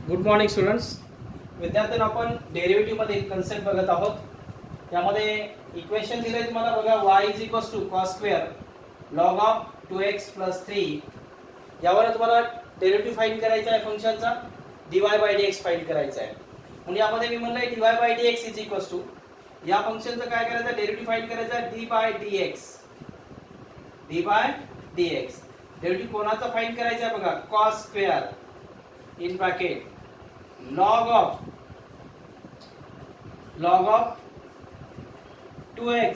Good morning students. विद्यार्थ्यांना आपण derivative मध्ये कन्सेप्ट बघत आहोत. त्यामध्ये इक्वेशन दिले तुम्हाला बघा, y is equals to cos square log of 2x plus 3. यावर तुम्हाला डेरिव्हेटिव्ह फाइंड करायचा आहे फंक्शनचा, dy बाय dx फाइंड करायचा आहे. म्हणजे यामध्ये मी म्हणलंय dy bye dx is equals to या फंक्शनचं काय करायचं, डेरिव्हेटिव्ह फाइंड करायचा आहे d बाय dx. डेरिव्हेटिव्ह कोणाचा फाइंड करायचा आहे बघा, cos स्क्वेअर in bracket log of 2x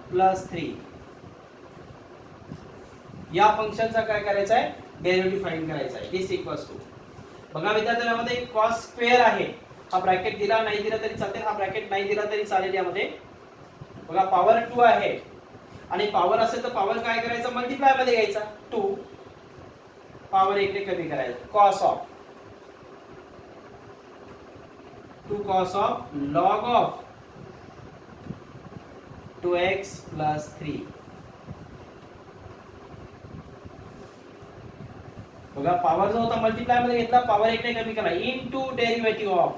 plus 3 या फंक्शनचा काय करायचा आहे, डेरिव्हेटिव्ह फाइंड करायचा आहे. दिस इक्वल्स टू बघा विद्यार्थ्यांमध्ये cos स्क्वेअर आहे, हा ब्रॅकेट दिला नाही दिला तरी चालेल, हा ब्रॅकेट नाही दिला तरी चालेल. यामध्ये बघा पॉवर 2 आहे आणि पॉवर असेल तर पॉवर काय करायचं, मल्टिप्लाय मध्ये घ्यायचा. 2 पॉवर 1 ने कमी करायचं. cos of 2 cos of log of 2x plus 3. बघा पॉवर जो होता मल्टिप्लाय मध्ये घेतला, पॉवर 1 ने कमी केला. इनटू डेरिव्हेटिव्ह ऑफ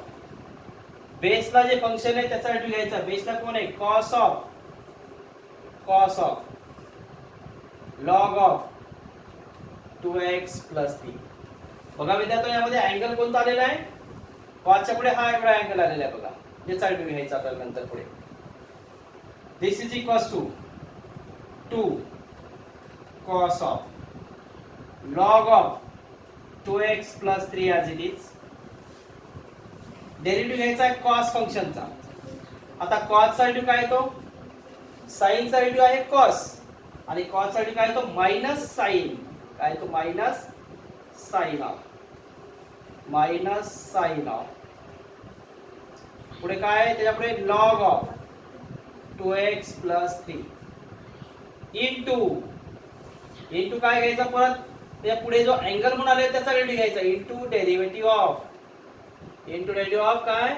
बेसला जे फंक्शन आहे त्याचा व्हॅल्यू घ्यायचा. बेसला कोण आहे, cos of log of 2x plus 3. बघा विद्यार्थी यामध्ये अँगल कोणता आलेला आहे, कॉसच्या पुढे हा एवढा अँगल आलेला आहे बघा, जे चालू घ्यायचा आपल्याला नंतर पुढे. This is equals to 2 cos of log of 2x plus 3 as it is. Derivative घ्यायचा आहे cos फंक्शनचा. आता cos चा व्हॅल्यू काय येतो, sin चा व्हॅल्यू आहे cos आणि cos चा व्हॅल्यू काय येतो, मायनस sin. काय येतो, मायनस साइन ऑफ पुढे काय आहे, त्याच्या पुढे log of 2x plus 3 into काय घ्यायचा, परत त्या पुढे जो अँगल म्हणून आले त्याचा व्हॅल्यू घ्यायचा. इनटू डेरिव्हेटिव्ह ऑफ काय,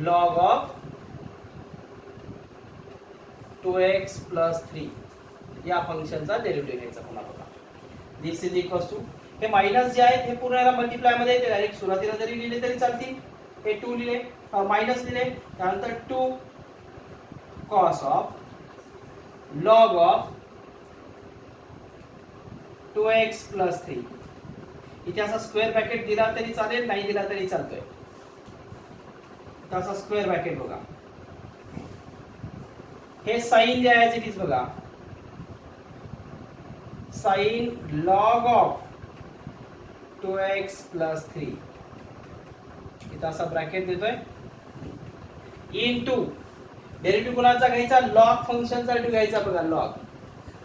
log ऑफ 2x प्लस 3 या फंक्शनचा डेरिव्हेटिव्ह घ्यायचा पुन्हा बघा. दिस इज इक्वल्स टू, हे मायनस जे आहेत हे पूर्ण याला मल्टिप्लाय मध्ये ते डायरेक्ट सुरुवातीला जरी लिहिले तरी चालतील. हे 2 लिहिले, मायनस लिहिले, त्यानंतर 2 cos of log of 2x plus 3. इथे असा स्क्वेअर ब्रॅकेट दिला तरी चालेल, नाही दिला तरी चालतोय. असा स्क्वेअर ब्रॅकेट बघा, हे साइन जे आहे इट इज बघा, sine log of 2x plus 3. इथं असा ब्रॅकेट देतोय. इनटू डेरिव्हेटिव्ह कोणाचा घ्यायचा, लॉग फंक्शनचा व्हॅल्यू घ्यायचा बघा.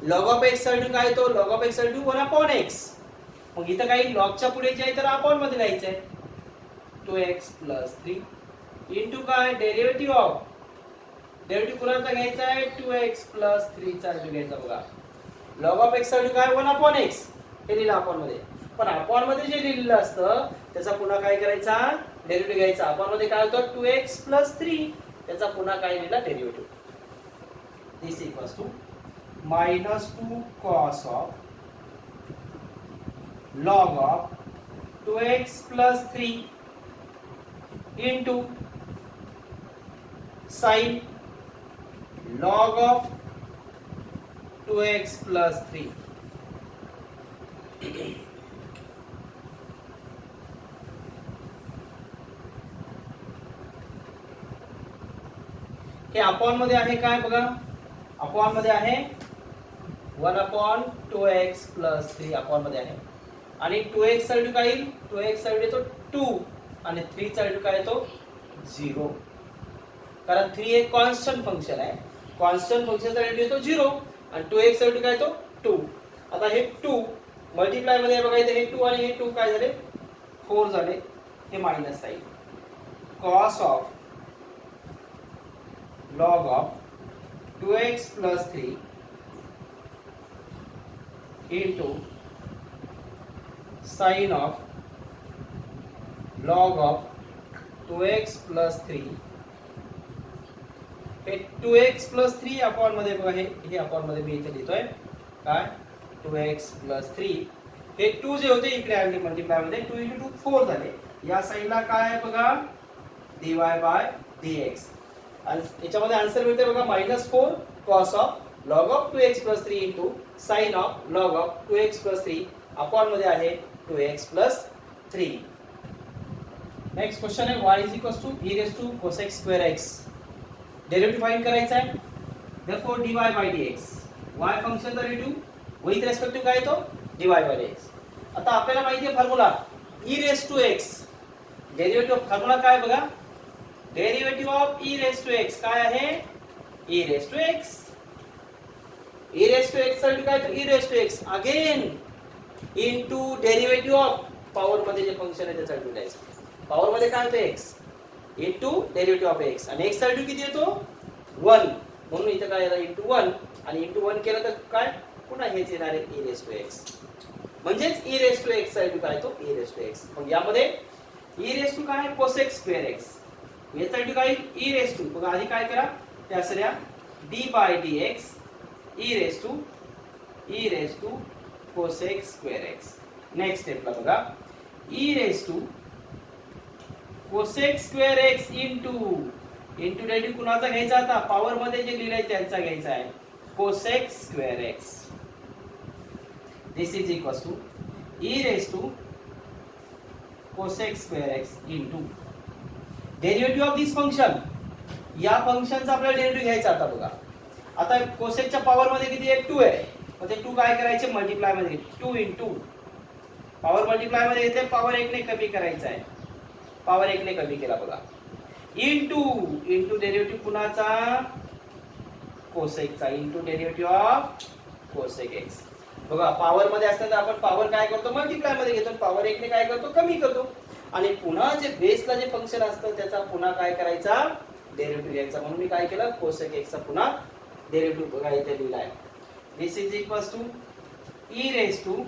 लॉग ऑफ x चा व्हॅल्यू काय तो, log ऑफ x चा व्हॅल्यू 1/x. मग इथं काही लॉगच्या पुढे जे आहे तर अपॉन मध्ये लिहायचंय 2x प्लस 3 इनटू काय, डेरिव्हेटिव्ह कोणाचा घ्यायचा आहे, 2x प्लस 3 चा व्हॅल्यू घ्यायचा बघा. log ऑफ x चा व्हॅल्यू काय, 1/x. हे लिहिलं अपॉन मध्ये. पण अपॉन मध्ये जे लिहिलेलं असतं त्याचा पुन्हा काय करायचा, डेरिव्हेटिव्ह घ्यायचा. अपॉन मध्ये काय होतं, 2x प्लस 3, त्याचा पुन्हा काय लिहिला, derivative. This equals to minus 2 cos of log of 2x plus 3 into sine log of 2x plus 3. हे अपॉन मध्ये आहे काय बघा, अपॉन मध्ये आहे 1/2x प्लस 3 अपॉन मध्ये आहे. आणि 2x चा व्हॅल्यू काय येईल, 2x चा व्हॅल्यू येतो 2 आणि 3 चा व्हॅल्यू काय येतो 0. कारण 3 एक कॉन्स्टंट फंक्शन आहे, कॉन्स्टंट फंक्शनचा व्हॅल्यू येतो 0 आणि 2x चा व्हॅल्यू काय येतो 2. आता हे 2 मल्टिप्लाय मध्ये बघा, इथे हे 2 आणि हे 2 काय झाले, 4 झाले. हे minus sine cos of log of 2x plus 3 into sine of log of 2x plus 3. हे 2x प्लस 3 अपॉन मध्ये बघा, हे अपॉन मध्ये मी इथे लिहितोय काय, 2x प्लस 3 हे 2 जे होते इकडे आणले मल्टिप्लाय मध्ये 2 × 2 4 झाले. या साईडला काय आहे बघा dy बाय dx. याच्यामध्ये आन्सर मिळते बघा -4 cos of log of 2x + 3 into sin of log of 2x + 3 upon मध्ये आहे 2x + 3. नेक्स्ट क्वेश्चन आहे y e cosec square x. Derivative find करायचा आहे. therefore dy by dx y फंक्शनचा derivative with respect to काय तो dy by dx. आता आपल्याला माहिती आहे फॉर्म्युला e⁻x. डेरिव्हेटिव्ह फॉर्म्युला काय बघा डेरिव्हेटिव्ह ऑफ e⁻x काय आहे e⁻x. e⁻x साठी काय तर e⁻x again into derivative of power मध्ये जे फंक्शन आहे त्याचा डेरिव्हेटिव्ह पॉवर मध्ये काय होते x into derivative of x आणि x चा व्हॅल्यू किती येतो 1 म्हणून इथे काय येणार इनटू 1 आणि इनटू 1 केलं तर काय पुन्हा हेच येणार आहे e⁻x म्हणजेच e⁻x चा व्हॅल्यू काय तो e⁻x. मग यामध्ये e⁻ काय आहे cosec square x याचा व्हॅल्यू काय e⁻. बघा आधी काय करा ते असं द्या d by dx e⁻ cosec square x. Next स्टेपला बघा e⁻ cosec square x into derivative कुणाचा घ्यायचा आता पॉवर मध्ये जे लिहिलंय त्यांचा घ्यायचा आहे cosec square x. This is equals to e⁻ cosec square x into derivative of this function. या फंक्शनचा आपल्याला डेरिव्हेटिव्ह घ्यायचा आता बघा. आता कोसेकच्या पॉवर मध्ये किती आहे 2 आहे. मग ते 2 काय करायचे मल्टिप्लाय मध्ये 2 इंटू पॉवर मल्टिप्लाय मध्ये येते पॉवर 1 ने कमी करायचा आहे. पॉवर 1 ने कमी केला बघा इंटू डेरिव्हेटिव्ह कुणाचा कोसेकचा into derivative of cosec x. बघा पॉवर मध्ये असताना आपण पॉवर काय करतो मल्टिप्लाय मध्ये घेतो पॉवर 1 ने काय करतो कमी करतो आणि पुन्हा जे बेसला जे फंक्शन असतं त्याचा पुन्हा काय करायचा डेरिव्हेटिव्ह घ्यायचा. म्हणून मी काय केलं कोसेक x चा पुन्हा डेरिव्हेटिव्ह बघा इथे लिहिलाय. This is equals to e⁻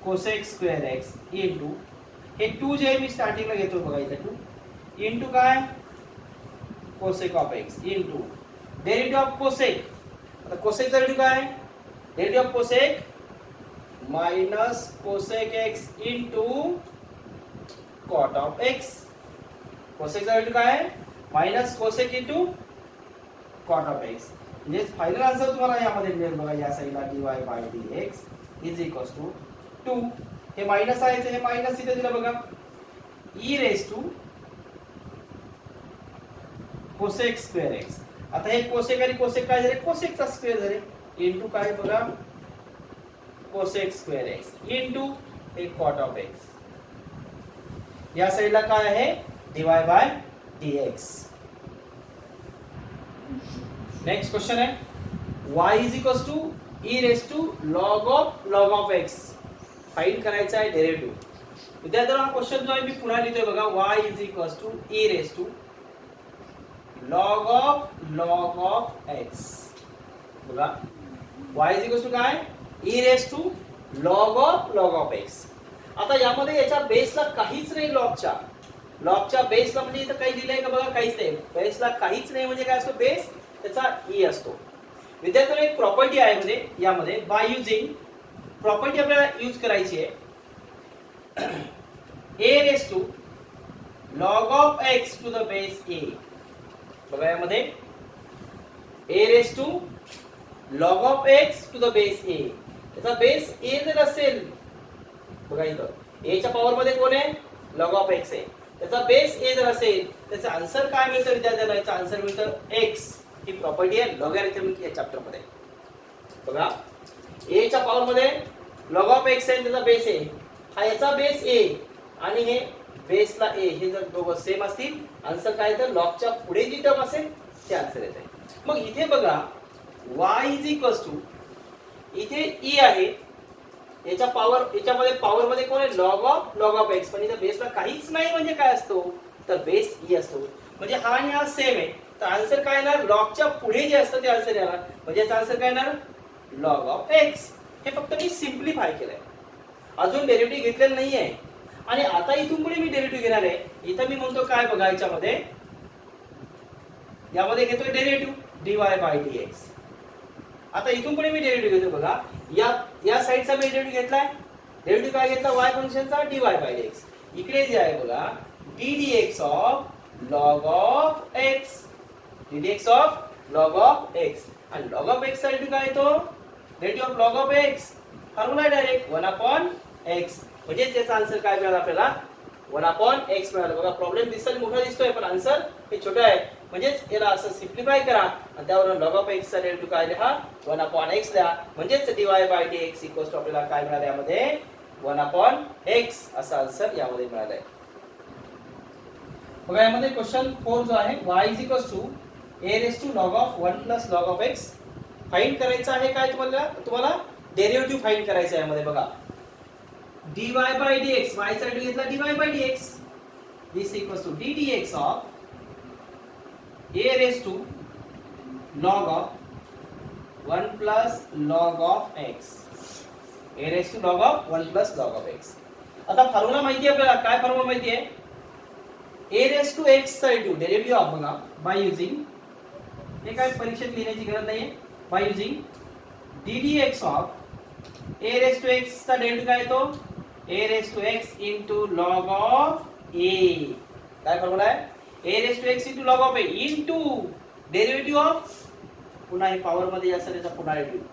cosec square x into हे 2 जे मी स्टार्टिंगला घेतो बघा इथे 2 इंटू काय cosec of x into derivative of cosec. आता कोसेकचा व्हॅल्यू काय derivative of cosec minus cosec x into cot of x. कोसेकचा व्हॅल्यू काय minus cosec into cot of x. म्हणजे फायनल आन्सर तुम्हाला यामध्ये मिळेल बघा या साईडला dy by dx is equals to 2. हे मायनस आहे हे मायनस इथे दिलं बघा e⁻ cosec square x. आता हे कोसेक आणि कोसेक काय झाले कोसेकचा स्क्वेअर झाले इंटू काय बघा cosec square x इंटू हे cot ऑफ x. या साईडला काय आहे dy by dx. Next question है y is equals to e⁻ log of x. Find करायचा आहे डेरिव्हेटिव्ह. विद्यार्थ्यांनो हा क्वेश्चन जो आहे मी पुन्हा लिहितोय बघा y is equals to e⁻ log of x. बघा y इज इक्वल्स टू काय e⁻ log of x. आता यामध्ये याच्या बेसला काहीच नाही लॉगच्या बेसला म्हणजे इथं काही दिलंय का बघा काहीच नाही. बेसला काहीच नाही म्हणजे काय असतो बेस त्याचा e असतो. विद्यार्थ्यांनो एक प्रॉपर्टी आहे म्हणजे यामध्ये बाय युजिंग प्रॉपर्टी आपल्याला यूज करायची आहे a⁻ log of x to the base a. बघा यामध्ये a⁻ log of x to the base a. त्याचा बेस a जर असेल बघा इथं a च्या पॉवर मध्ये कोण आहे log of x आहे. त्याचा बेस a जर असेल त्याचा आन्सर काय मिळतं विद्यार्थ्यांना याचा आन्सर मिळतं x. ही प्रॉपर्टी आहे लॉगॅरिथमिक या चॅप्टर मध्ये. बघा a च्या पॉवर मध्ये log of x आहे त्याचा बेस a हा याचा बेस a आणि हे बेसला a हे जर दोघं सेम असतील आन्सर काय येतं लॉगच्या पुढे जी टर्म असेल ते आन्सर येते. मग इथे बघा y इज इक्वल्स टू इथे e आहे याच्या याच्यामध्ये पॉवर मध्ये कोण आहे log of x पण इथे बेसला काहीच नाही म्हणजे काय असतो तर बेस e असतो. म्हणजे हा आणि हा सेम आहे तर आन्सर काय येणार लॉगच्या पुढे जे असतं ते आन्सर येणार म्हणजे याचा आन्सर काय येणार log of x. हे फक्त मी सिम्प्लिफाय केलंय अजून डेरिव्हेटिव्ह घेतलेलं नाहीये आणि आता इथून पुढे मी डेरिव्हेटिव्ह घेणार आहे. इथं मी म्हणतो काय बघा यामध्ये घेतोय डेरिव्हेटिव्ह dy by dx आता इथून पुढे मी डेरिव्हेटिव्ह घेतो बघा. या साईडचा मी डेरिव्हेटिव्ह घेतलाय. डेरिव्हेटिव्ह काय घेतला y फंक्शनचा dy बाय dx. इकडे जे आहे बघा d dx of log of x. d dx of log of x. आणि log ऑफ x चा डेरिव्हेटिव्ह काय येतो? Derivative of log of x formula direct 1 upon x. म्हणजे त्याचा आन्सर काय मिळाला आपल्याला? 1 अपॉन x मिळाला. बघा प्रॉब्लेम दिसायला मोठा दिसतोय पण आन्सर हे छोटा आहे. म्हणजेच याला असं सिम्प्लिफाय करा आणि त्यावरून log ऑफ x चा डेरिव्हेटिव्ह काय लिहा? 1 अपॉन x लिहा. म्हणजेच dy bye dx equals to आपल्याला काय मिळाले यामध्ये? 1 अपॉन x असा आन्सर यामध्ये मिळालाय. बघा यामध्ये क्वेश्चन 4 जो आहे y is equals to a raise to log of 1 plus log of x. Find करायचं आहे काय तुम्हाला डेरिव्हेटिव्ह फाइंड करायचं आहे यामध्ये बघा. dy बाय dx y चा डेरिव्हेटिव्ह घेतला dy bye dx. this equals to d dx of a raised to log of 1 plus log of x. a raised to log of 1 plus log of x. आता formula माहिती आहे आपल्याला. काय formula माहिती आहे? a raised to x चा derivative of बघा by using, हे काय परीक्षेत लिहिण्याची गरज नाहीये, by using d dx of a raised to x चा डेरिव्हेटिव्ह काय येतो? a raised to x into log of a. काय फॉर्म्युला आहे? a raised to x into log of a into derivative of, पुन्हा हे पॉवर मध्ये असं त्याचा पुन्हा डेरिव्हेटिव्ह.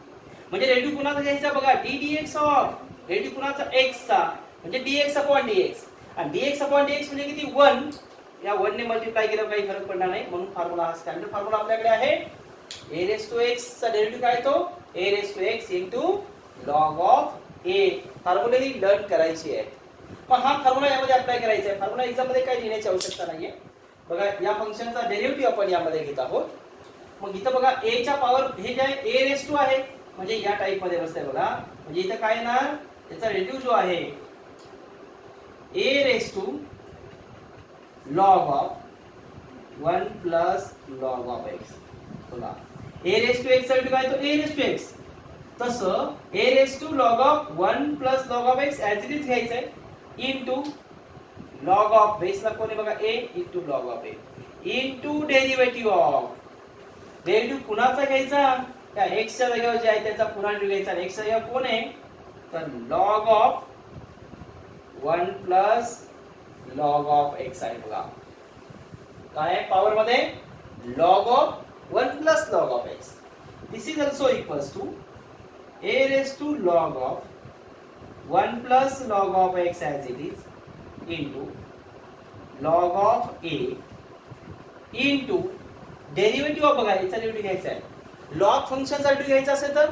म्हणजे डेरिव्हेटिव्ह पुन्हा घ्यायचा बघा d dx ऑफ डेरिव्हेटिव्ह पुन्हाचा x चा म्हणजे dx अपॉन dx. आणि dx अपॉन dx म्हणजे किती? 1. या 1 ने मल्टिप्लाय केल्यावर काही फरक पडणार नाही म्हणून फॉर्म्युला हा स्टँडर्ड फॉर्म्युला आपल्याकडे आहे. a raised to x चा डेरिव्हेटिव्ह काय येतो? a raised to x into log of a. Formula he learn करायची आहे. मग हा फॉर्म्युला यामध्ये अप्लाय करायचा आहे. फॉर्म्युला एक्झाम मध्ये काही लिहिण्याची आवश्यकता नाहीये. बघा या फंक्शनचा डेरिव्हेटिव्ह आपण यामध्ये घेत आहोत. मग इथं बघा a च्या पॉवर हे काय a रेज टू आहे म्हणजे या टाइप मध्ये बसतंय बघा. म्हणजे इथं काय येणार? त्याचा डेरिव्हेटिव्ह जो आहे a raise to log of 1 plus log of x. बघा a रेज टू x चा डेरिव्हेटिव्ह काय तो a रेज टू x. तसं a raise to log of 1 plus log of x as it is घ्यायचंय into log of बेसला कोण आहे बघा a into log of a into derivative of. Derivative कुणाचा घ्यायचा? त्या x च्या जागेवर जे आहे त्याचा पुन्हा डेरिव्हेटिव्ह घ्यायचा. x च्या जागेवर कोण आहे? तर log of 1 plus log of x आहे बघा. काय आहे पॉवर मध्ये? log of 1 plus log of x. This is also equals to a raised to log of 1 plus log of x as it is into log of a into derivative of बघा याचा derivative घ्यायचा आहे. log फंक्शनचा derivative घ्यायचा असेल तर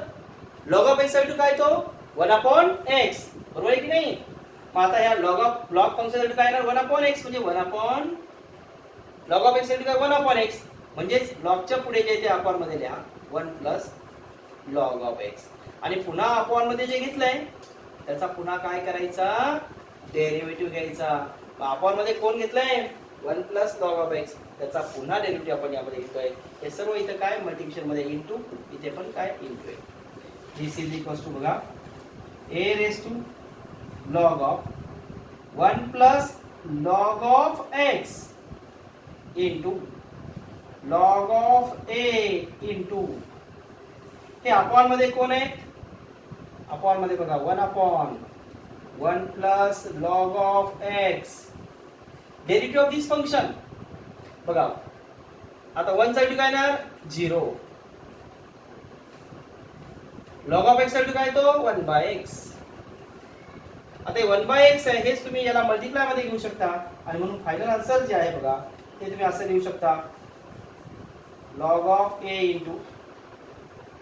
log of x चा derivative काय तो 1 अपॉन x. बरोबर आहे की नाही? मग आता ह्या log फंक्शनचा डेरिव्हेटिव्ह काय येणार? 1 अपॉन x म्हणजे 1 अपॉन log of x चा डेरिव्हेटिव्ह 1 अपॉन x म्हणजेच log च्या पुढे जे ते अपॉन मध्ये लिहा 1 प्लस log of x. आणि पुन्हा अपॉन मध्ये जे घेतलंय त्याचा पुन्हा काय करायचा? डेरिव्हेटिव्ह घ्यायचा. अपॉन मध्ये कोण घेतलंय? 1 प्लस log of x. त्याचा पुन्हा डेरिव्हेटिव्ह आपण यामध्ये घेतोय. हे सर्व इथं काय मल्टिप्लिकेशन मध्ये इनटू, इथे पण काय इनटू आहे. दिस इज इक्वल्स टू बघा a raise to log of 1 plus log of x into log of a into, हे अपॉन मध्ये कोण आहे? अपॉन मध्ये बघा 1 upon 1 plus log of x. Derivative of this function बघा आता 1 साठी काय येणार? 0. log of x साठी काय तो 1 by x. आता 1 by x आहे हेच तुम्ही याला मल्टिप्लाय मध्ये घेऊ शकता आणि म्हणून फायनल आन्सर जे आहे बघा ते तुम्ही असं लिहू शकता log of a into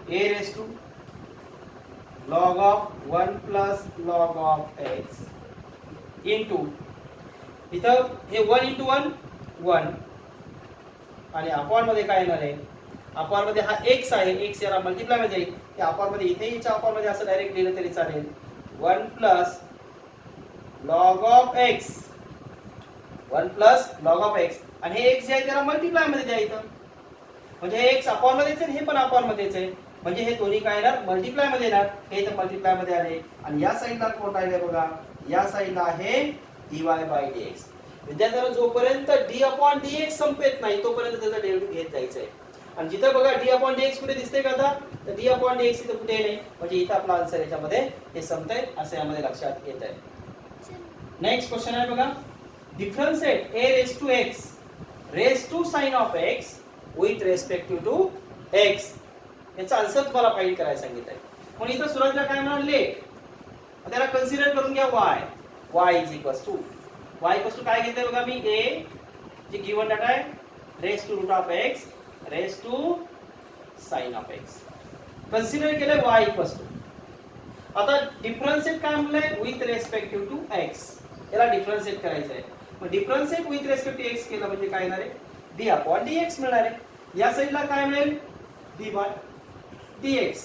a raised to log of 1 plus log of x into, इथं हे 1 into 1 1 आणि अपॉन मध्ये काय येणार आहे? अपॉन मध्ये हा x आहे, x याला मल्टिप्लाय मध्ये जाईल. त्या अपॉन मध्ये इथे याच्या अपॉन मध्ये असं डायरेक्ट लिहिलं तरी चालेल 1 plus log of x 1 plus log of x आणि हे x जे आहे त्याला मल्टिप्लाय मध्ये द्या इथं. म्हणजे हे x अपॉन मध्येच आहे हे पण अपॉन मध्येच आहे. म्हणजे हे दोन्ही काय येणार? मल्टिप्लाय मध्ये येणार. हे इथं मल्टिप्लाय मध्ये आले आणि या साईडला कोण राहिले बघा? या साईडला आहे dy by dx. विद्यार्थ्यांना जोपर्यंत d upon dx संपेत नाही तोपर्यंत त्याचा डेरिव्हेटिव्ह घेत जायचं आहे. आणि जिथं बघा डी अपॉन डी एक्स कुठे दिसते का आता, तर डी अपॉन डी एक्स इथं कुठे नाही, म्हणजे इथं आपला आन्सर याच्यामध्ये हे संपतंय असं यामध्ये लक्षात येत आहे. नेक्स्ट क्वेश्चन आहे बघा, differentiate a raise to x raise to sine of x with respective to x. याचा आन्सर तुम्हाला फाइंड करायला सांगितलंय. म्हणून इथं सुरुवातीला काय म्हणणार लेट, त्याला कन्सिडर करून घ्या y इज इक्वल्स टू काय घेतलंय बघा मी a जे गिवन डाटा आहे raise to root of x raise to sine of x consider केलं y इक्वल्स टू. आता डिफरन्शिएट काय म्हणलंय विथ रेस्पेक्टिव्ह टू x, याला डिफरन्शिएट करायचं आहे. मग differentiate with respect to x केलं म्हणजे काय येणार आहे, d अपॉन dx मिळणार आहे. या साईडला काय मिळेल, d बाय dx.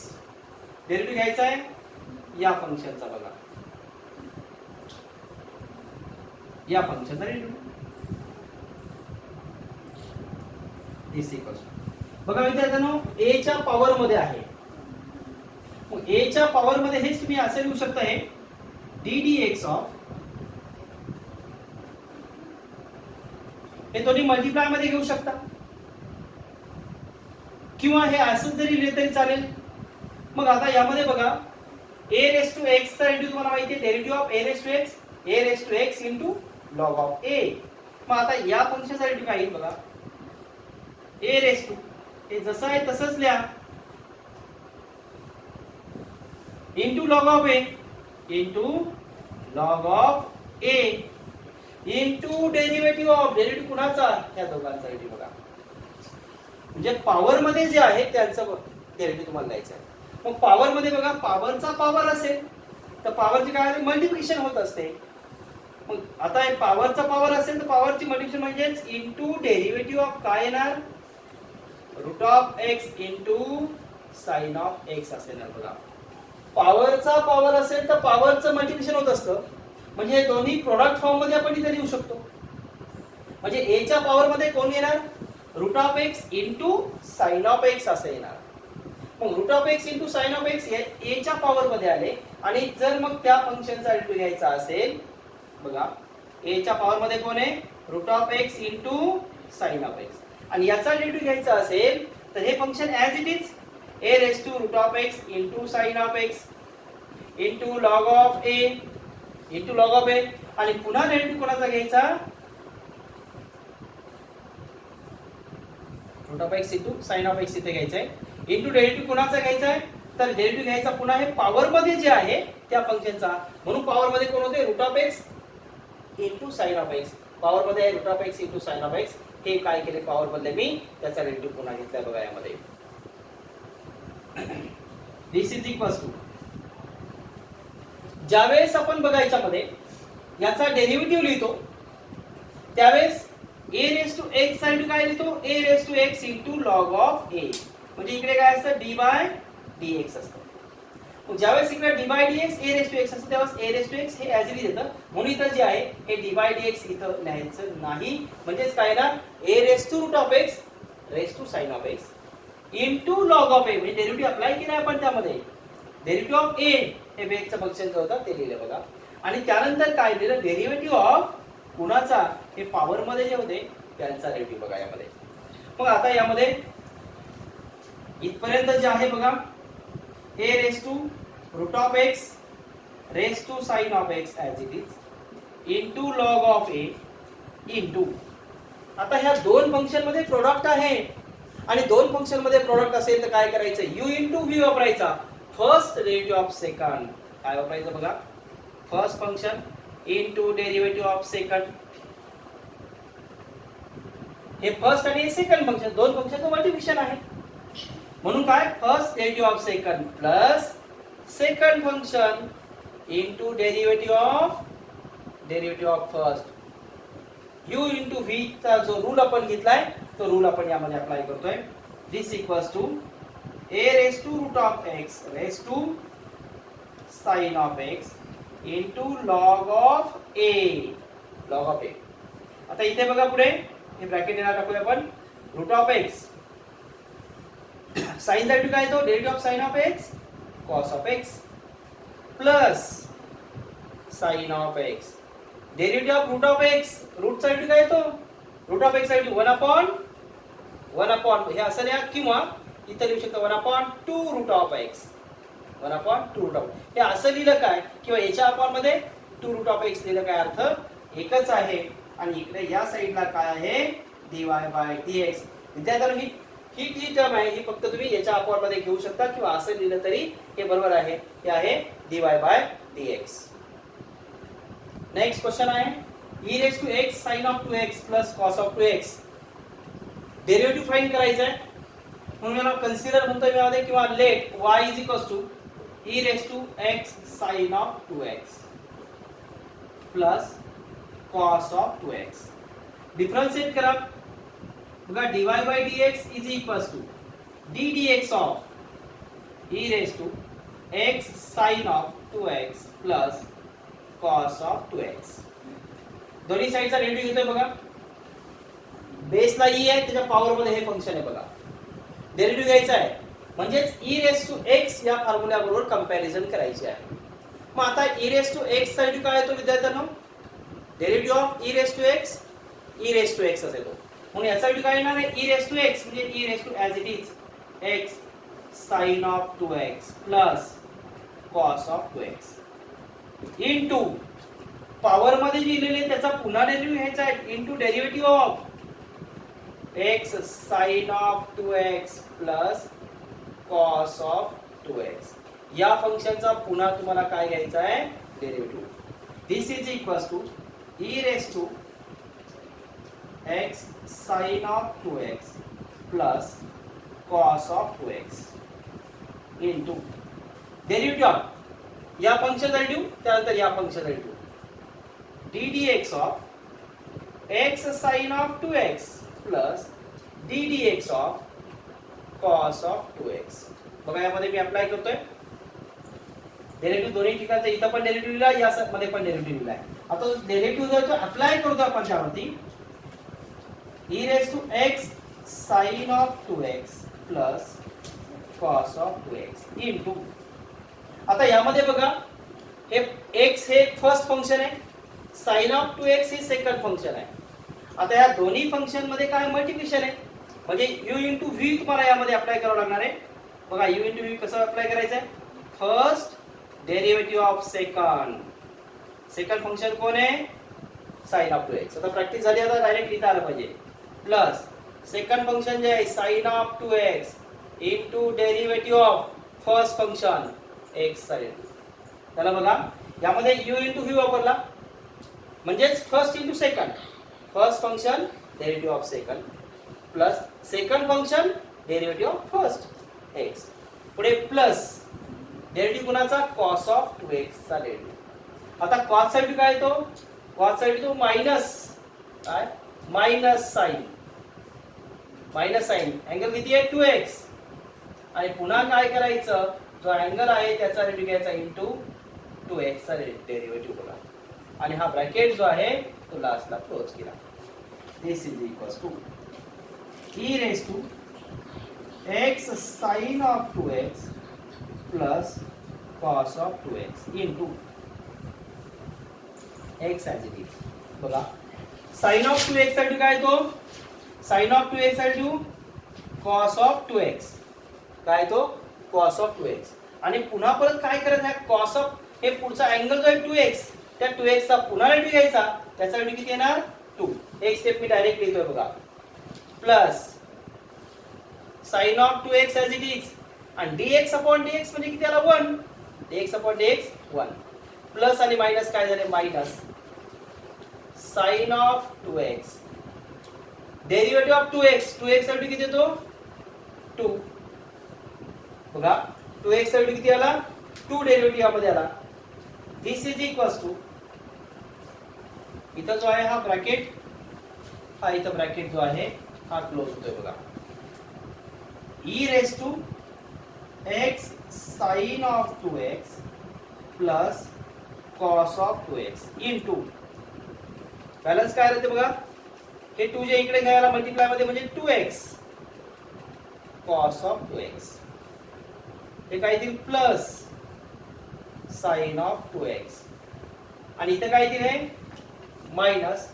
डेरिव्हेटिव्ह घ्यायचा आहे या फंक्शनचा बघा, या फंक्शनचा डेरिव्हेटिव्ह दिस इक्वल्स बघा विद्यार्थ्यांनो a च्या पॉवर मध्ये आहे. मग a च्या पॉवर मध्ये हेच तुम्ही असे लिहू शकता, हे d dx ऑफ, हे दोन्ही मल्टिप्लाय मध्ये घेऊ शकता किंवा हे असंच जरी लिहिले तरी चालेल. मग आता यामध्ये बघा a रेज टू x चा डेरिव्हेटिव्ह तुम्हाला माहिती आहे, derivative of a raise to x into log of a. मग आता या फंक्शनचा डेरिव्हेटिव्ह काय येईल बघा, a रेज टू हे जसं आहे तसंच लिहा into log of a into derivative of, derivative कुणाचा, या दोघांचा डेरिव्हेटिव्ह बघा. म्हणजे पॉवर मध्ये जे आहे त्यांचं डेरिव्हेटिव्ह तुम्हाला द्यायचं आहे. मग पॉवर मध्ये बघा, पॉवरचा पॉवर असेल तर पॉवरची काय मल्टिप्लिकेशन होत असते. मग आता हे पॉवरचा पॉवर असेल तर पॉवरची मल्टिप्लिकेशन म्हणजेच इनटू डेरिव्हेटिव्ह ऑफ काय येणार, root of x into sine of x असेल बघा. पॉवरचा पॉवर असेल तर पॉवरचं मल्टिप्लिकेशन होत असतं, म्हणजे हे दोन्ही प्रोडक्ट फॉर्म मध्ये आपण इथे लिहू शकतो. म्हणजे a च्या पॉवर मध्ये कोण येणार, root of x into sine of x असं येणार. मग root of x into sine of x हे a च्या पॉवर मध्ये आले. आणि जर मग त्या फंक्शनचा डेरिव्हेटिव्ह घ्यायचा असेल बघा, a च्या पॉवर मध्ये कोण आहे, root of x into sine of x. आणि याचा डेरिव्हेटिव्ह घ्यायचा असेल तर हे function as it is a raise to root of x into sine of x into log of a into log of a. आणि पुन्हा डेरिव्हेटिव्ह कोणाचा घ्यायचा, root of x into sine of x इथे घ्यायचा आहे. इनटू डेरिव्हेटिव्ह कोणाचा घ्यायचा आहे, तर डेरिव्हेटिव्ह घ्यायचा पुन्हा हे पॉवर मध्ये जे आहे त्या फंक्शनचा. म्हणून पॉवर मध्ये कोण होते, root of x into sine of x. Power मध्ये root of x into sine of x. हे काय केले पॉवर बदले मी त्याचा डेरिव्हेटिव्ह पुन्हा घेतलाय बघा यामध्ये. दिस इज इक्वल्स टू, ज्यावेळेस आपण बघा याच्यामध्ये याचा डेरिव्हेटिव्ह लिहितो त्यावेळेस a रेज टू x चा डेरिव्हेटिव्ह काय लिहितो, a raise to x into log of a. म्हणजे इकडे काय असतं, d बाय dx असतं. मग ज्यावेळेस इकडे d by dx a raise to x असतं त्यावेळेस a रेज टू x हे ऍज इट इज येतं. म्हणून इथं जे आहे हे d बाय dx इथं लिहायचं नाही. म्हणजेच काय ना, a raise to root of x raise to sine of x into log of a. म्हणजे डेरिव्हेटिव्ह अप्लाय केला आपण त्यामध्ये, डेरिव्हेटिव्ह ऑफ a हे बेसचं फंक्शन जे होतं ते लिहिलं बघा. आणि त्यानंतर काय लिहिलं, डेरिव्हेटिव्ह ऑफ कुणाचा, हे पॉवर मध्ये जे होते त्यांचा डेरिव्हेटिव्ह बघा यामध्ये. मग आता यामध्ये इथपर्यंत जे आहे बघा, a raise to root of x raise to sine of x as it is into log of a into. आता ह्या दोन फंक्शन मध्ये प्रोडक्ट आहे आणि दोन फंक्शन मध्ये प्रोडक्ट असेल तर काय करायचं, u इनटू v वापरायचा. फर्स्ट डेरिव्हेटिव्ह ऑफ सेकंड काय वापरायचं बघा, first function into derivative of second. हे फर्स्ट आणि सेकंड फंक्शन दोन फंक्शनचं मल्टिप्लिकेशन आहे. म्हणून काय, first derivative of second plus second function into derivative of first. u into v चा जो रूल आपण घेतलाय तो रूल आपण यामध्ये अप्लाय करतोय. This equals to a raise to root of x raise to sine of x into log of a. आता इथे बघा पुढे हे ब्रॅकेट येणार टाकूया आपण, रूट ऑफ x साइन साठी काय तो derivative of sine of x cos of x plus sine of x. Derivative of root of x root साठी काय तो रूट ऑफ x साठी 1 अपॉन वन अपॉन हे असं लिहा किंवा इथं लिहू शकतो 1/2 root of x. 1/2 root of हे असं लिहिलं काय किंवा याच्या अपॉन मध्ये 2 रूट ऑफ एक्स लिहिलं काय अर्थ एकच आहे. आणि इकडे या साईडला काय आहे dy बाय dx. विद्यार्थ्यांनो ही जी टर्म आहे ही फक्त तुम्ही याच्या अपॉन मध्ये घेऊ शकता किंवा असं लिहिलं तरी हे बरोबर आहे. हे आहे dy bye dx. Next question आहे e raise to x sin of 2x plus cos of 2x. Derivative find करायचं आहे म्हणून याला कन्सिडर म्हणतो यामध्ये किंवा let y is equals to e raise to x sin of 2x plus cos of 2x. Differentiate करा बघा dy by dx is equals to d dx of e raise to x sin of 2x plus cos of 2x. दोन्ही साइडचा derivative घेतोय बघा. बेसला e आहे त्याच्या power मध्ये हे function आहे बघा. डेरिव्हेटिव्ह घ्यायचा आहे म्हणजेच e रेज टू x या फॉर्म्युला बरोबर कंपॅरिझन करायची आहे. मग आता e रेज टू x साठी काय येतो विद्यार्थ्यांनो derivative of e raise to x e raise to x असेल. म्हणून यासाठी काय येणार आहे e रेज टू x म्हणजे e raise to as it is x sin of 2x plus cos of 2x into power मध्ये जे लिहिलेले त्याचा पुन्हा डेरिव्हेटिव्ह घ्यायचा आहे into derivative of x sin of 2x plus cos of 2x. या फंक्शनचा पुन्हा तुम्हाला काय घ्यायचा आहे derivative. This is equals to e raise to x sin of 2x plus cos of 2x into derivative of या फंक्शनचा डेरिव्हेटिव्ह त्यानंतर या फंक्शनचा derivative d dx of x sin of 2x plus d dx of cos of 2x. बघा यामध्ये मी apply करतोय derivative दोन्ही ठिकाणचा इथं पण डेरिव्हेटिव्ह लिहिला या मध्ये पण डेरिव्हेटिव्ह लिहिला आहे. आता डेरिव्हेटिव्ह जो अप्लाय करतो आपण त्यावरती e raise to x sin of 2x plus cos of 2x into आता यामध्ये बघा हे x हे फर्स्ट फंक्शन आहे sin ऑफ 2x हे सेकंड फंक्शन आहे. आता या दोन्ही फंक्शन मध्ये काय मल्टिप्लिकेशन आहे म्हणजे u इंटू v तुम्हाला यामध्ये अप्लाय करावं लागणार आहे. बघा u इंटू v कसं अप्लाय करायचं आहे first derivative of second function कोण आहे sin ऑफ 2x. आता प्रॅक्टिस झाली आता डायरेक्ट लिहिता आलं पाहिजे प्लस सेकंड फंक्शन जे आहे sin of 2x into derivative of first function x sin. त्याला बघा यामध्ये u इंटू v वापरला म्हणजेच first into second. First function derivative of second plus second function derivative of first x. पुढे plus derivative कुणाचा cos of 2x चा derivative. आता cos साठी काय येतो cos साठी तो मायनस काय मायनस साइन अँगल किती आहे 2x आणि पुन्हा काय करायचं जो अँगल आहे त्याचा डेरिव्हेटिव्ह घ्यायचा इनटू 2x चा डेरिव्हेटिव्ह बघा आणि हा ब्रॅकेट जो आहे तो लास्टला क्लोज केला. This is equals to e raise to x sin of 2x plus cos of 2x into x as it is. बघा sin ऑफ 2x साठी काय तो sin ऑफ 2x साठी cos ऑफ 2x काय तो cos ऑफ 2x आणि पुन्हा परत काय करायचं आहे cos ऑफ हे पुढचा अँगल जो आहे 2x त्या 2x चा पुन्हा डेरिव्हेटिव्ह घ्यायचा त्याचा डेरिव्हेटिव्ह किती येणार 2. एक स्टेप मी डायरेक्ट लिहितोय बघा plus sin of 2x as it is आणि dx अपॉन dx म्हणजे किती आला 1 dx अपॉन dx 1 प्लस आणि मायनस काय झाले minus sin of 2x derivative of 2x साठी किती येतो 2. बघा 2x साठी किती आला 2 डेरिव्हेटिव्ह मध्ये आला. दिस इज इक्वल्स टू इथं जो आहे हा ब्रॅकेट हा इथं ब्रॅकेट जो आहे हा क्लोज होतोय बघा e raise to x sin of 2x plus cos of 2x into balance काय राहते बघा हे 2 जे इकडे घ्यायला मल्टिप्लाय मध्ये म्हणजे 2x cos ऑफ 2x हे काय येईल प्लस sin ऑफ 2x आणि इथे काय येईल हे मायनस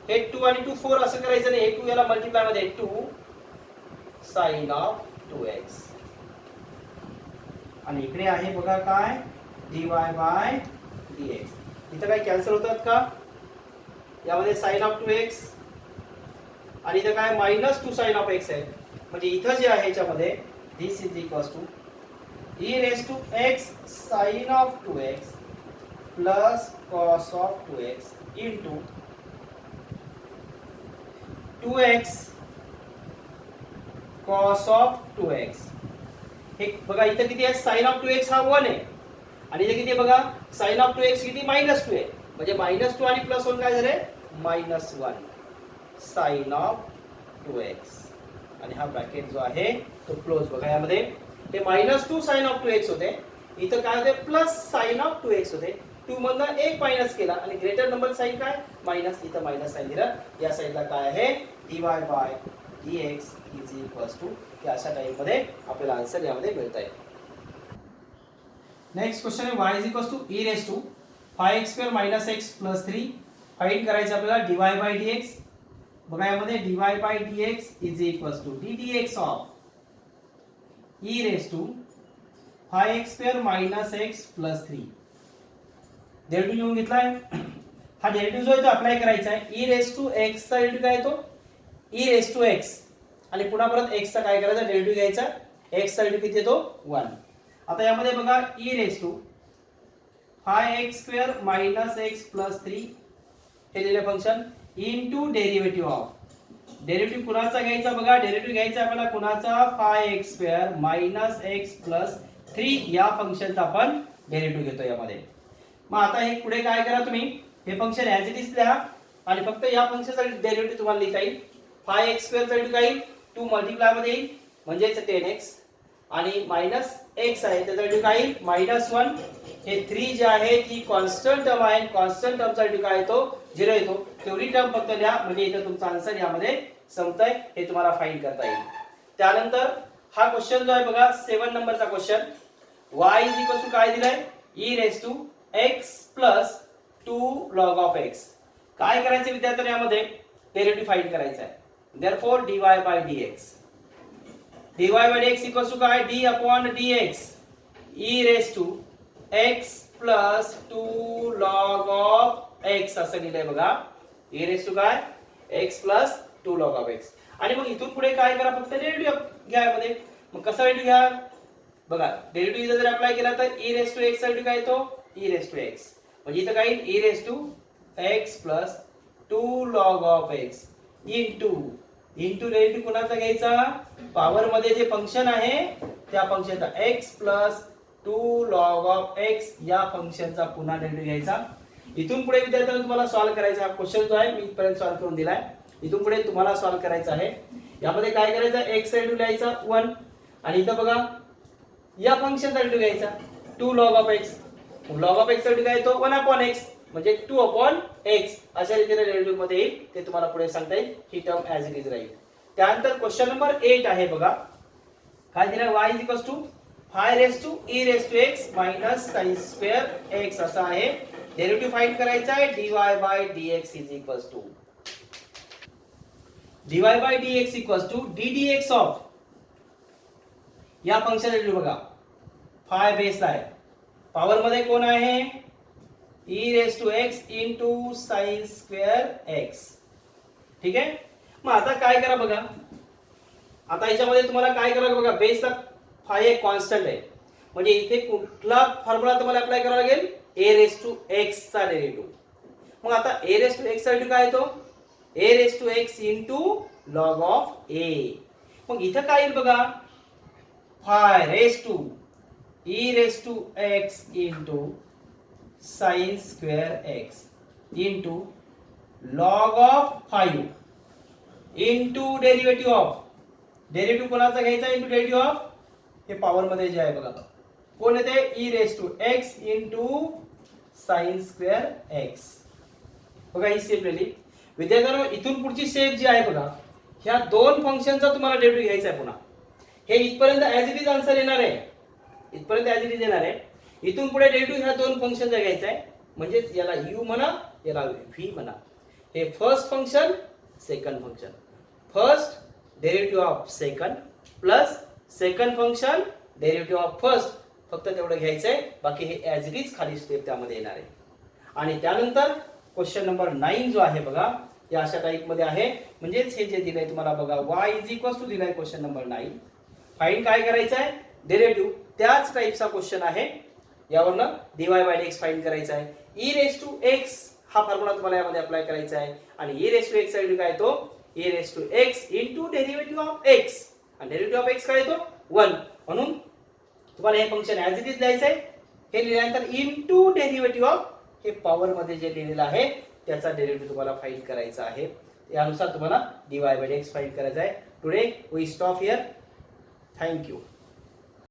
हे 2 आणि 2 4 असं करायचं नाही हे 2 याला मल्टिप्लाय मध्ये 2 साइन ऑफ 2x. आणि इकडे आहे बघा काय dy बाय dx. इथं काय कॅन्सल होतात का? यामध्ये साइन ऑफ 2x आणि इथं काय -2 साइन ऑफ x आहे. म्हणजे इथं जे आहे याच्यामध्ये this is equals to e raise to x sine of 2x plus cos of 2x into 2x cos of 2x. हे बघा इथं किती आहे साइन ऑफ 2x हा 1 आहे आणि इथे किती आहे बघा साइन ऑफ 2x किती -2 आहे. म्हणजे -2 आणि +1 काय झाले -1 साइन ऑफ 2x. आणि हा ब्रॅकेट जो आहे तो क्लोज. बघा यामध्ये हे -2 साइन ऑफ 2x होते, इथं काय होते प्लस साइन ऑफ 2x होते. 2 मधनं 1 मायनस केला आणि ग्रेटर नंबर साइन काय मायनस, इथं मायनस साइन दिलं. या साइडला काय आहे dy bye dx is equals to अशा टाइप मध्ये आपल्याला आन्सर यामध्ये मिळत आहे. नेक्स्ट क्वेश्चन आहे y is equals to e raise to 5x² - x + 3 find करायचं आपल्याला dy बाय dx. बघा यामध्ये dy bye dx is equals to ddx of e raise to 5x² - x + 3. Derivative लिहून घेतलाय. हा डेरिव्हेटिव्ह जो आहे तो अप्लाय करायचा आहे. e रेज टू x चा डेरिव्हेटिव्ह काय तो e रेज टू x आणि पुन्हा परत x चा काय करायचा डेरिव्हेटिव्ह घ्यायचा. x चा डेरिव्हेटिव्ह किती येतो 1. आता यामध्ये बघा e raise to 5x² - x + 3 हे दिले function into derivative of. Derivative कुणाचा घ्यायचा बघा डेरिव्हेटिव्ह घ्यायचा आपल्याला कुणाचा 5x² - x + 3 या फंक्शनचा आपण डेरिव्हेटिव्ह घेतो यामध्ये. मग आता हे पुढे काय करा तुम्ही हे फंक्शन ॲज इट इज लिहा आणि फक्त या फंक्शनचा डेरिव्हेटिव्ह तुम्हाला लिहिता येईल. 5x² चा डेरिव्हेटिव्ह काय येईल 2 मल्टिप्लाय मध्ये येईल म्हणजेच 10x आणि -x आहे त्याचा डेरिव्हेटिव्ह काय येईल -1. हे 3 जे आहे ती कॉन्स्टंट टर्म आहे. कॉन्स्टंट टर्मचा डेरिव्हेटिव्ह काय येतो 0 येतो. तेवढी टर्म फक्त लिहा म्हणजे इथे तुमचा आन्सर यामध्ये संपतंय. हे तुम्हाला फाइंड करता येईल. त्यानंतर हा क्वेश्चन जो आहे बघा 7 नंबरचा question y is equal to काय दिलाय e raise to x plus 2 log of x. काय करायचं विद्यार्थ्यांनी यामध्ये डेरिव्हेटिव्ह फाइंड करायचा आहे. therefore dy by dx dy by dx equals to काय d upon dx e raise to x plus 2 log of x असं लिहिलंय बघा. e रेज टू काय x plus 2 log of x. आणि मग इथून पुढे काय करा फक्त डेरिव्हेटिव्ह घ्या यामध्ये. मग कसं डेरिव्हेटिव्ह घ्या बघा डेरिव्हेटिव्ह जर अप्लाय केला तर e रेज टू x चा डेरिव्हेटिव्ह काय येतो e रेज टू x. म्हणजे इथं काय e raise to x plus 2 log of x into derivative कोणाचा घ्यायचा पॉवर मध्ये जे फंक्शन आहे त्या फंक्शनचा x plus 2 log of x या फंक्शनचा पुन्हा डेरिव्हेटिव्ह घ्यायचा. इथून पुढे विद्यार्थ्यांनो तुम्हाला सॉल्व्ह करायचा हा क्वेश्चन जो आहे मी इथपर्यंत सॉल्व्ह करून दिलाय. इथून पुढे तुम्हाला सॉल्व्ह करायचा आहे. यामध्ये काय करायचं x चा डेरिव्हेटिव्ह लिहायचा 1 आणि इथं बघा या फंक्शनचा डेरिव्हेटिव्ह घ्यायचा 2 log of x. log of x चा डेरिव्हेटिव्ह काय येतो 1 upon x म्हणजे 2 upon x अशा रीतीने डेरिव्हेटिव्ह मध्ये येईल. ते तुम्हाला पुढे सांगता येईल. ही टर्म ॲज इट इज राहील. त्यानंतर क्वेश्चन नंबर 8 आहे बघा काय दिलं y is equals to 5 raise to e raise to x minus sin square x असा आहे. डेरिव्हेटिव्ह फाइंड करायचा आहे dy bye dx is equals to dy bye dx equals to ddx of या function derivative बघा 5 बेसला आहे. Power मध्ये कोण आहे e raise to x into sin square x. ठीक आहे. मग आता काय करा बघा आता याच्यामध्ये तुम्हाला काय करावं बघा बेसला 5 एक कॉन्स्टंट आहे म्हणजे इथे कुठला फॉर्म्युला तुम्हाला अप्लाय करावा लागेल a रेज टू x चा डेरिव्हेटिव्ह. मग आता a रेज टू x चा डेरिव्हेटिव्ह काय येतो a raise to x into log of a. मग इथं काय येईल बघा 5 raise to e raise to x into sin square x into log of 5 into derivative of derivative कोणाचा घ्यायचा इंटू डेरिव्हेटिव्ह ऑफ हे पॉवर मध्ये जे आहे बघा कोण येते e raise to x into sin square x. बघा ही स्टेप लिहिली विद्यार्थ्यांनो. इथून पुढची स्टेप जी आहे बघा ह्या दोन फंक्शनचा तुम्हाला डेरिव्हेटिव्ह घ्यायचा आहे पुन्हा. हे इथपर्यंत ॲज इट इज आन्सर येणार आहे. इथपर्यंत ॲज इट इज येणार आहे. इथून पुढे डेरिव्हेटिव्ह ह्या दोन फंक्शनचा घ्यायचा आहे म्हणजे याला u म्हणा याला v म्हणा. हे first function second function. First derivative of second plus second function derivative of first, फक्त तेवढं घ्यायचंय, बाकी हे ॲज इट इज खाली स्टेप त्यामध्ये येणार आहे. आणि त्यानंतर क्वेश्चन नंबर 9 जो आहे बघा, या अशा टाइप मध्ये आहे. म्हणजेच हे जे दिलंय तुम्हाला बघा, y इज इक्वल टू दिलाय क्वेश्चन नंबर 9. फाइंड काय करायचं आहे, डेरिव्हेटिव्ह. त्याच टाइपचा क्वेश्चन आहे, यावरनं dy बाय dx फाइंड करायचा आहे. e रेस टू x हा फॉर्म्युला तुम्हाला यामध्ये अप्लाय करायचा आहे. आणि e रेस टू x साठी काय तो e raise to x into derivative of x, आणि डेरिव्हेटिव्ह ऑफ x काय तो 1. म्हणून तुम्हाला हे फंक्शन ॲज इट इज लिहायचं आहे. हे लिहिल्यानंतर इनटू डेरिव्हेटिव्ह ऑफ हे पॉवर मध्ये जे लिहिलेलं आहे त्याचा डेरिव्हेटिव्ह तुम्हाला फाइंड करायचा आहे. यानुसार तुम्हाला dy by dx फाइंड करायचा आहे. Today we stop here. Thank you.